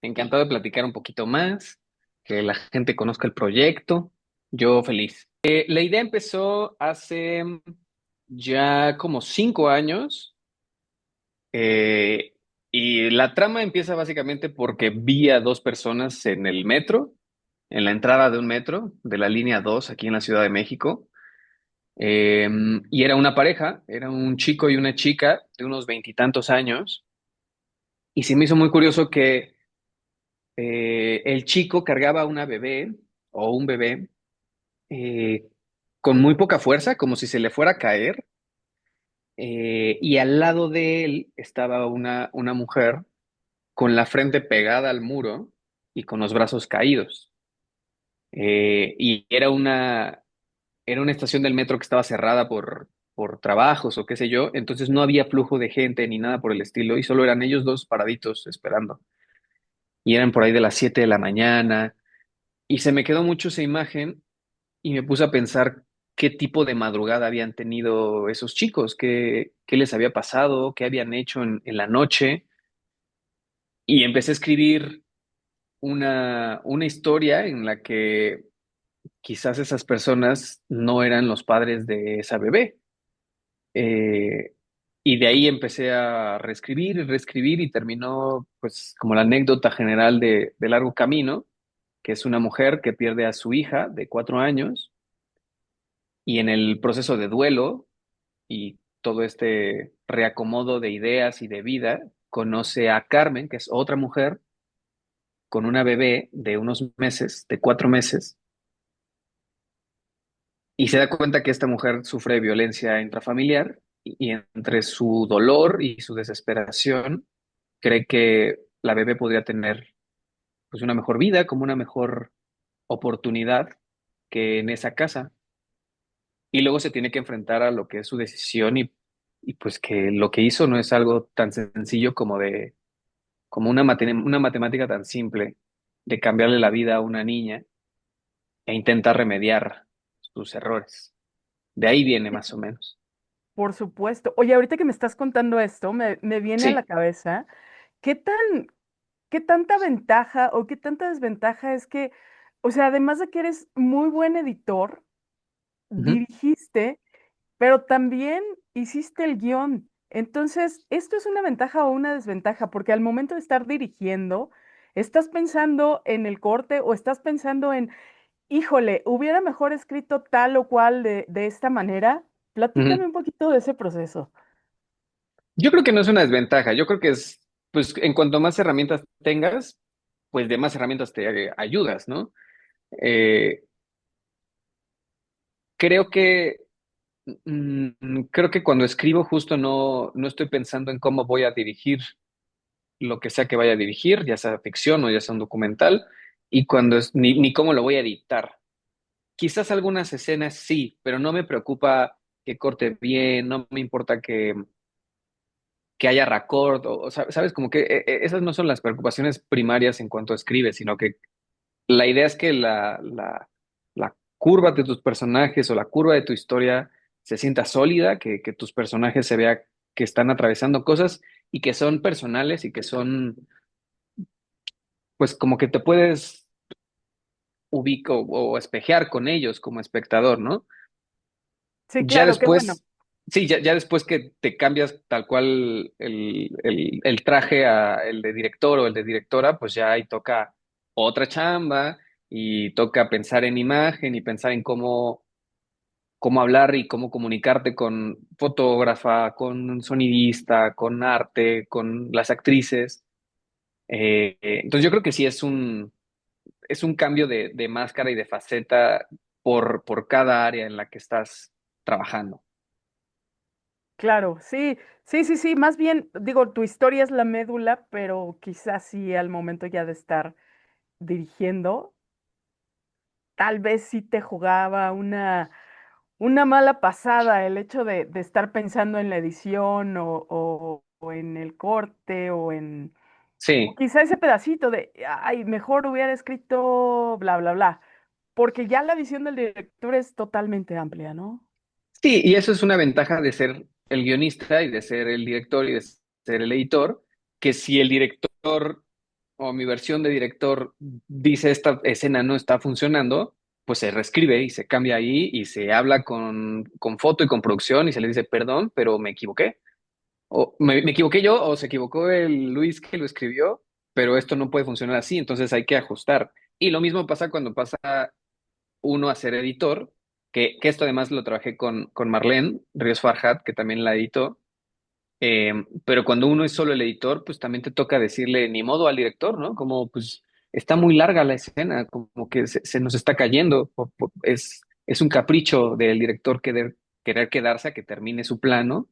Encantado de platicar un poquito más, que la gente conozca el proyecto. Yo feliz. La idea empezó hace ya como 5 años, eh, y la trama empieza básicamente porque vi a dos personas en el metro, en la entrada de un metro de la línea 2 aquí en la Ciudad de México. eh, y era una pareja, era un chico y una chica de unos veintitantos años, y se me hizo muy curioso que el chico cargaba una bebé o un bebé, eh, con muy poca fuerza, como si se le fuera a caer, y al lado de él estaba una mujer con la frente pegada al muro y con los brazos caídos. Y era una estación del metro que estaba cerrada por trabajos o qué sé yo, entonces no había flujo de gente ni nada por el estilo, y solo eran ellos dos paraditos esperando. Y eran por ahí de las 7 de la mañana, y se me quedó mucho esa imagen. Y me puse a pensar qué tipo de madrugada habían tenido esos chicos, qué les había pasado, qué habían hecho en la noche. Y empecé a escribir una historia en la que quizás esas personas no eran los padres de esa bebé. Eh, y de ahí empecé a reescribir y reescribir, y terminó pues como la anécdota general de Largo Camino, que es una mujer que pierde a su hija de 4 años, y en el proceso de duelo y todo este reacomodo de ideas y de vida, conoce a Carmen, que es otra mujer con una bebé de unos meses, de 4 meses, y se da cuenta que esta mujer sufre violencia intrafamiliar, y entre su dolor y su desesperación cree que la bebé podría tener pues una mejor vida, como una mejor oportunidad que en esa casa. Y luego se tiene que enfrentar a lo que es su decisión, y pues que lo que hizo no es algo tan sencillo como una matemática tan simple de cambiarle la vida a una niña e intentar remediar sus errores. De ahí viene más o menos. Por supuesto. Oye, ahorita que me estás contando esto, me viene a la Sí. cabeza, ¿qué tan, qué tanta ventaja o qué tanta desventaja es que, o sea, además de que eres muy buen editor, Ujú, dirigiste, pero también hiciste el guión? Entonces, ¿esto es una ventaja o una desventaja? Porque al momento de estar dirigiendo, ¿estás pensando en el corte o estás pensando en, híjole, hubiera mejor escrito tal o cual de esta manera? Platícame ujú. un poquito de ese proceso. Yo creo que no es una desventaja. Yo creo que es, pues, en cuanto más herramientas tengas, pues de más herramientas te ayudas, ¿no? Eh, creo que creo que cuando escribo justo no estoy pensando en cómo voy a dirigir lo que sea que vaya a dirigir, ya sea ficción o ya sea un documental, y cuando ni cómo lo voy a editar. Quizás algunas escenas sí, pero no me preocupa que corte bien, no me importa que haya raccord, sabes, como que esas no son las preocupaciones primarias en cuanto a escribes, sino que la idea es que la curva de tus personajes o la curva de tu historia se sienta sólida, que tus personajes se vea que están atravesando cosas y que son personales y que son, pues como que te puedes ubicar o espejear con ellos como espectador, ¿no? Sí, Ya claro, qué bueno. después, sí, ya después que te cambias tal cual el traje a el de director o el de directora, pues ya ahí toca otra chamba, y toca pensar en imagen y pensar en cómo hablar y cómo comunicarte con fotógrafa, con sonidista, con arte, con las actrices. Entonces yo creo que sí es un cambio de máscara y de faceta por cada área en la que estás trabajando. Claro, sí, sí, sí, sí. Más bien, digo, tu historia es la médula, pero quizás sí al momento ya de estar dirigiendo, tal vez sí te jugaba una mala pasada el hecho de estar pensando en la edición o en el corte o Sí. quizá ese pedacito de, ay, mejor hubiera escrito bla, bla, bla, porque ya la visión del director es totalmente amplia, ¿no? Sí, y eso es una ventaja de ser el guionista y de ser el director y de ser el editor, que si el director o mi versión de director dice esta escena no está funcionando, pues se reescribe y se cambia ahí y se habla con foto y con producción y se le dice, perdón, pero me equivoqué. O me equivoqué yo o se equivocó el Luis que lo escribió, pero esto no puede funcionar así, entonces hay que ajustar. Y lo mismo pasa cuando pasa uno a ser editor, que esto además lo trabajé con Marlene Ríos Farhat, que también la editó. Pero cuando uno es solo el editor, pues también te toca decirle ni modo al director, ¿no? Como pues está muy larga la escena, como que se nos está cayendo. Es un capricho del director querer quedarse a que termine su plano,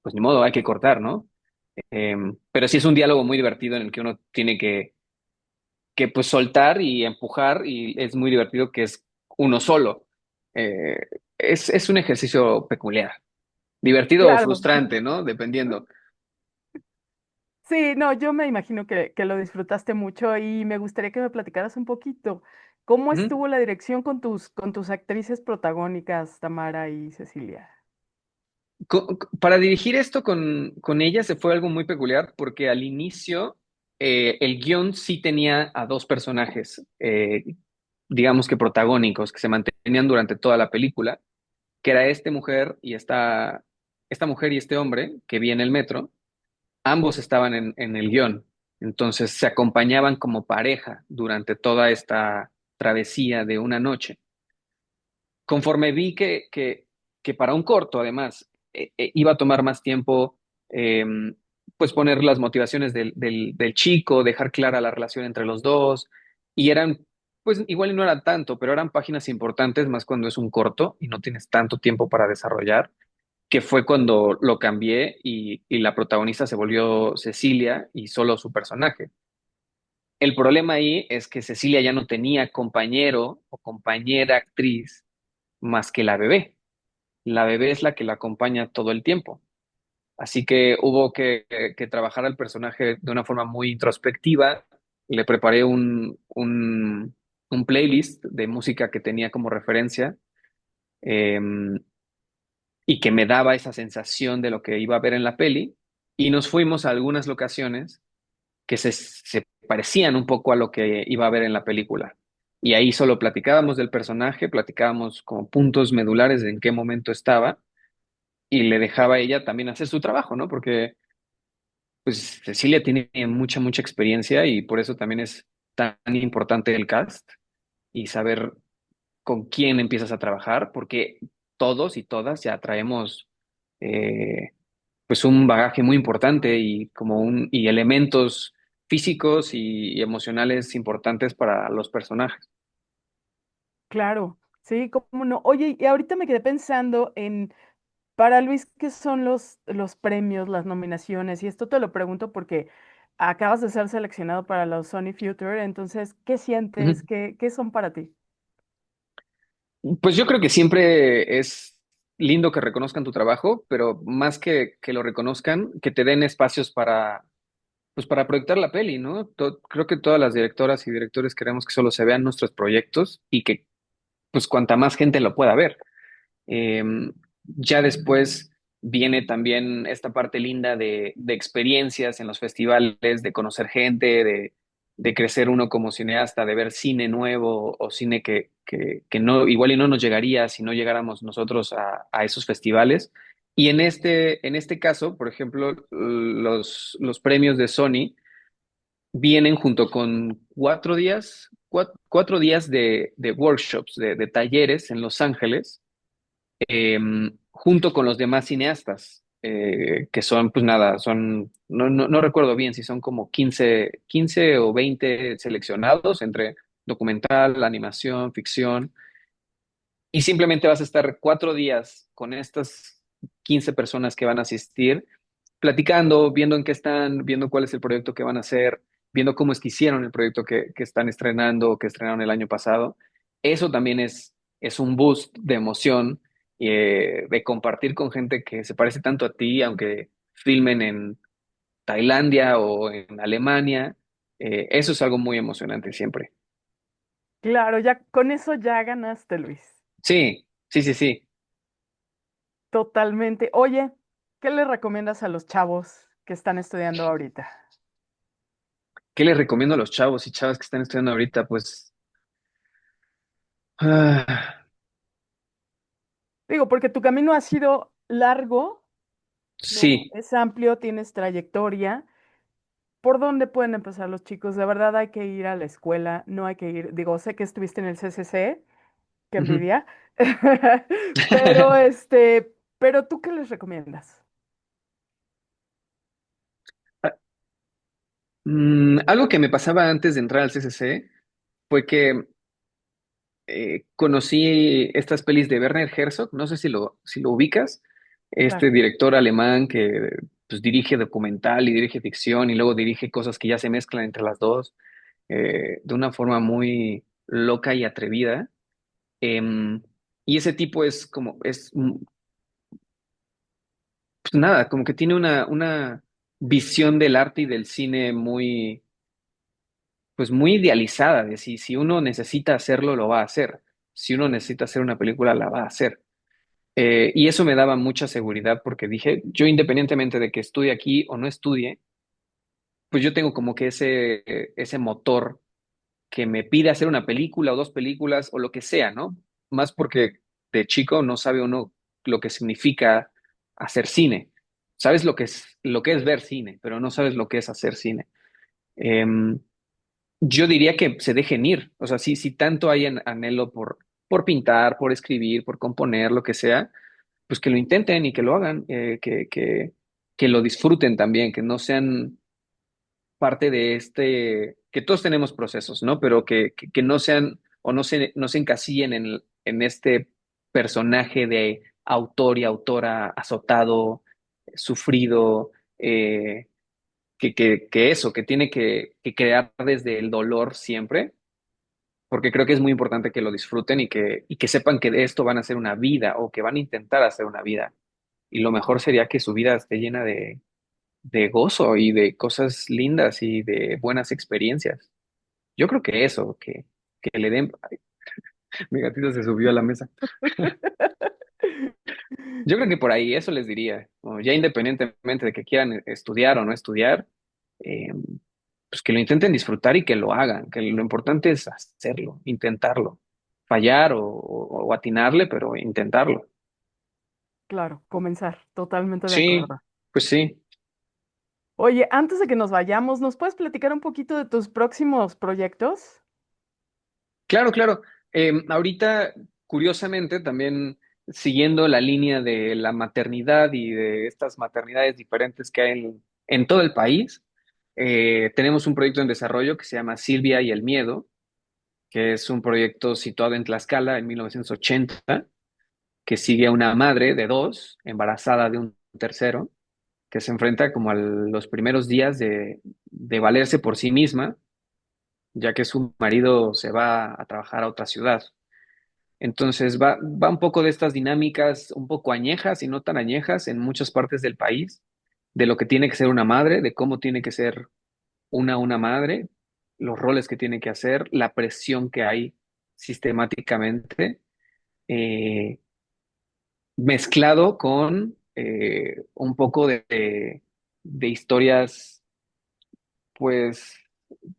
pues ni modo, hay que cortar, ¿no? Pero sí es un diálogo muy divertido en el que uno tiene que pues soltar y empujar y es muy divertido que es uno solo. Eh, es un ejercicio peculiar, divertido o Claro, frustrante, ¿no? Dependiendo. sí, no, yo me imagino que lo disfrutaste mucho y me gustaría que me platicaras un poquito. ¿Cómo Ujú. estuvo la dirección con tus actrices protagónicas, Tamara y Cecilia? Para dirigir esto con ella se fue algo muy peculiar porque al inicio el guión sí tenía a dos personajes, digamos que protagónicos, que se mantenían durante toda la película, que era esta mujer y este hombre que vi en el metro. Ambos estaban en el guión, entonces se acompañaban como pareja durante toda esta travesía de una noche. Conforme vi que para un corto, además, iba a tomar más tiempo, eh, pues poner las motivaciones del chico, dejar clara la relación entre los dos, y eran, pues igual y no eran tanto, pero eran páginas importantes, más cuando es un corto y no tienes tanto tiempo para desarrollar, que fue cuando lo cambié y la protagonista se volvió Cecilia y solo su personaje. El problema ahí es que Cecilia ya no tenía compañero o compañera actriz más que la bebé. La bebé es la que la acompaña todo el tiempo. Así que hubo que trabajar al personaje de una forma muy introspectiva. Le preparé un playlist de música que tenía como referencia eh, y que me daba esa sensación de lo que iba a ver en la peli. Y nos fuimos a algunas locaciones que se parecían un poco a lo que iba a ver en la película. Y ahí solo platicábamos del personaje, platicábamos como puntos medulares de en qué momento estaba y le dejaba a ella también hacer su trabajo, ¿no? Porque pues Cecilia tiene mucha experiencia y por eso también es tan importante el cast y saber con quién empiezas a trabajar, porque todos y todas ya traemos pues un bagaje muy importante y elementos físicos y emocionales importantes para los personajes. Claro, sí, cómo no. Oye, y ahorita me quedé pensando en, para Luis, ¿qué son los premios, las nominaciones? Y esto te lo pregunto porque acabas de ser seleccionado para los Sony Future, entonces, ¿qué sientes? Ujú. ¿Qué son para ti? Pues yo creo que siempre es lindo que reconozcan tu trabajo, pero más que lo reconozcan, que te den espacios pues para proyectar la peli, ¿no? Creo que todas las directoras y directores queremos que solo se vean nuestros proyectos y que pues cuanta más gente lo pueda ver. Eh, ya después viene también esta parte linda de experiencias en los festivales, de conocer gente, de crecer uno como cineasta, de ver cine nuevo o cine que no, igual y no nos llegaría si no llegáramos nosotros a esos festivales. Y en este caso, por ejemplo, los premios de Sony vienen junto con 4 días, 4 días de workshops, de talleres en Los Ángeles, junto con los demás cineastas, que son, pues nada, no recuerdo bien si son como 15 o 20 seleccionados entre documental, animación, ficción, y simplemente vas a estar 4 días con estas 15 personas que van a asistir, platicando, viendo en qué están, viendo cuál es el proyecto que van a hacer, viendo cómo es que hicieron el proyecto que están estrenando o que estrenaron el año pasado. Eso también es un boost de emoción, de compartir con gente que se parece tanto a ti, aunque filmen en Tailandia o en Alemania. Eso es algo muy emocionante siempre. Claro, ya con eso ya ganaste, Luis. Sí. Totalmente. Oye, ¿qué le recomiendas a los chavos que están estudiando ahorita? ¿qué les recomiendo a los chavos y chavas que están estudiando ahorita? Pues, ah, Digo, porque tu camino ha sido largo, ¿no? sí. Es amplio, tienes trayectoria. ¿Por dónde pueden empezar los chicos? De verdad hay que ir a la escuela, no hay que ir. Digo, sé que estuviste en el CCC, qué Ujú. envidia. Pero pero ¿tú qué les recomiendas? Algo que me pasaba antes de entrar al CCC fue que conocí estas pelis de Werner Herzog, no sé si lo ubicas, Claro. este director alemán que pues, dirige documental y dirige ficción y luego dirige cosas que ya se mezclan entre las dos de una forma muy loca y atrevida. Em, y ese tipo es como, pues nada, como que tiene una visión del arte y del cine muy pues muy idealizada, de si uno necesita hacerlo, lo va a hacer. Si uno necesita hacer una película, la va a hacer. Y eso me daba mucha seguridad porque dije, yo independientemente de que estudie aquí o no estudie, pues yo tengo como que ese motor que me pide hacer una película o dos películas o lo que sea, ¿no? Más porque de chico no sabe uno lo que significa hacer cine. Sabes lo que es ver cine, pero no sabes lo que es hacer cine. Em, Yo diría que se dejen ir. O sea, si tanto hay anhelo por pintar, por escribir, por componer, lo que sea, pues que lo intenten y que lo hagan, que lo disfruten también, que no sean parte de que todos tenemos procesos, ¿no? Pero que no sean o no se encasillen en este personaje de autor y autora azotado, sufrido, que eso, que tiene que crear desde el dolor siempre, porque creo que es muy importante que lo disfruten y que sepan que de esto van a hacer una vida o que van a intentar hacer una vida. Y lo mejor sería que su vida esté llena de gozo y de cosas lindas y de buenas experiencias. Yo creo que eso, que le den... Ay, mi gatito se subió a la mesa. Yo creo que por ahí eso les diría, ¿no? Ya independientemente de que quieran estudiar o no estudiar, eh, pues que lo intenten disfrutar y que lo hagan, que lo importante es hacerlo, intentarlo, fallar o atinarle, pero intentarlo. Claro, comenzar, totalmente de Sí, acuerdo. pues sí, Oye, antes de que nos vayamos, ¿nos puedes platicar un poquito de tus próximos proyectos? claro, claro. Ahorita, curiosamente, también siguiendo la línea de la maternidad y de estas maternidades diferentes que hay en todo el país, tenemos un proyecto en desarrollo que se llama Silvia y el Miedo, que es un proyecto situado en Tlaxcala en 1980, que sigue a una madre de dos, embarazada de un tercero, que se enfrenta como a los primeros días de valerse por sí misma, ya que su marido se va a trabajar a otra ciudad. Entonces va un poco de estas dinámicas un poco añejas y no tan añejas en muchas partes del país, de lo que tiene que ser una madre, de cómo tiene que ser una madre, los roles que tiene que hacer, la presión que hay sistemáticamente, eh, mezclado con un poco de historias, pues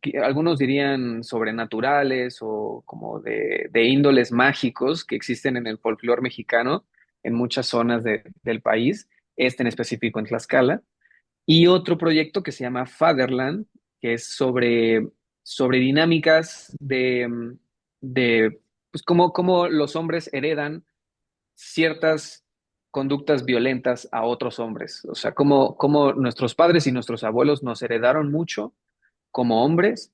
que algunos dirían sobrenaturales o como de índoles mágicos que existen en el folclore mexicano en muchas zonas del país, este en específico en Tlaxcala, y otro proyecto que se llama Fatherland, que es sobre dinámicas de pues cómo los hombres heredan ciertas conductas violentas a otros hombres. O sea, cómo nuestros padres y nuestros abuelos nos heredaron mucho como hombres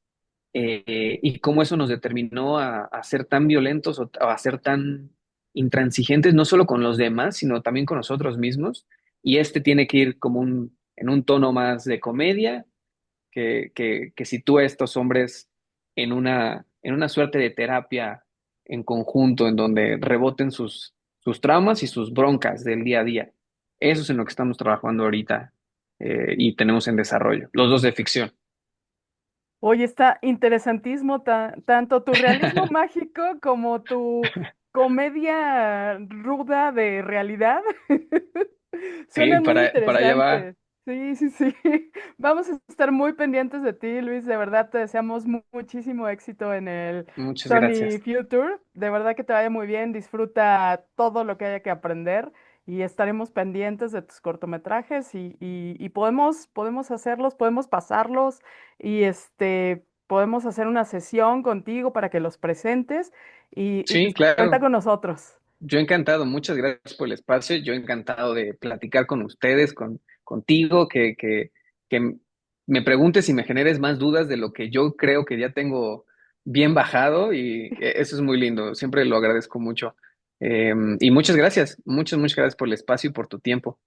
y cómo eso nos determinó a ser tan violentos o a ser tan intransigentes, no solo con los demás, sino también con nosotros mismos. Y este tiene que ir como en un tono más de comedia que sitúa a estos hombres en una suerte de terapia en conjunto, en donde reboten sus traumas y sus broncas del día a día. Eso es en lo que estamos trabajando ahorita y tenemos en desarrollo, los dos de ficción. Oye, está interesantísimo tanto tu realismo mágico como tu comedia ruda de realidad. Sí, Suenan muy para allá va. interesantes. Sí, sí, sí. Vamos a estar muy pendientes de ti, Luis. De verdad te deseamos muchísimo éxito en el Muchas Sony gracias. Future. De verdad que te vaya muy bien. Disfruta todo lo que haya que aprender y estaremos pendientes de tus cortometrajes y podemos hacerlos, podemos pasarlos y podemos hacer una sesión contigo para que los presentes y Sí, pues cuenta claro. con nosotros. Yo encantado, muchas gracias por el espacio. Yo encantado de platicar con ustedes, contigo, que me preguntes y me generes más dudas de lo que yo creo que ya tengo bien bajado y eso es muy lindo. Siempre lo agradezco mucho. Y muchas gracias, muchas gracias por el espacio y por tu tiempo.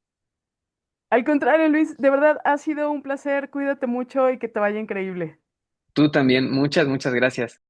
Al contrario, Luis, de verdad ha sido un placer. Cuídate mucho y que te vaya increíble. Tú también, muchas gracias.